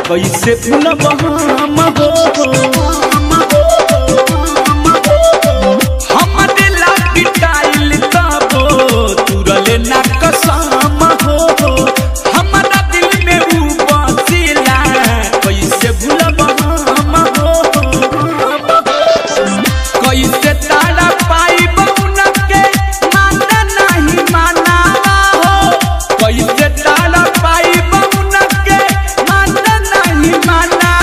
कैसे भूलब हम हो हम दिला पिटाइल तबो तुरले ना कसम हो हमारा दिल में वो बसिला कैसे भूलब हम हो कैसे तारा पाइब उनके माना नहीं माना हो कैसे तारा पाइब उनके माना नहीं माना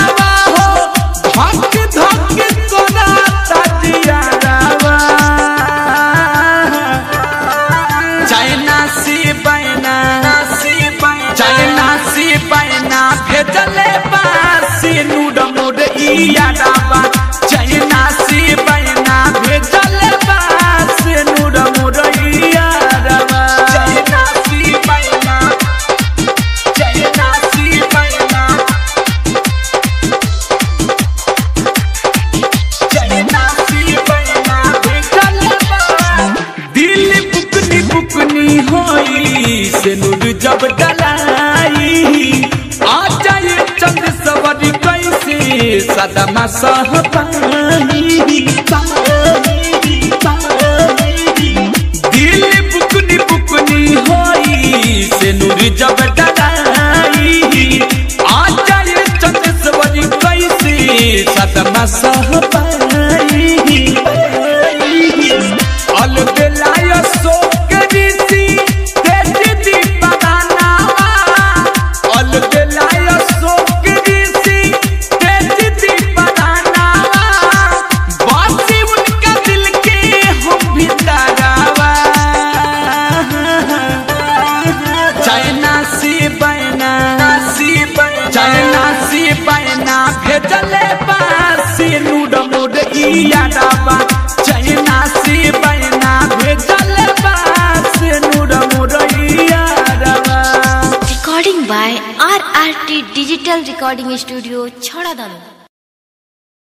हो धक धक कोना तजिया रावा चाइना से बैना भेजले बासी नूड मोड इया डाबा चाइना से बैना भेजले बासी नूड मोड इया डाबा चाइना से बैना दिल बुकनी बुकनी होई से नूड जब डलाई आ जाए चंद सवारी कैसे सदमा सह पानी दिल बुकनी बुकनी होई से नूर जब डलाई आ जाए चंद सवारी कैसे सदमा सह पानी अल बेलाया सो भेजले बासी नूड मोड इया डाबा चाइना से बैना भेजले बासी नूड मोड इया डाबा। Recording by RRT digital recording studio छोड़ा दानो।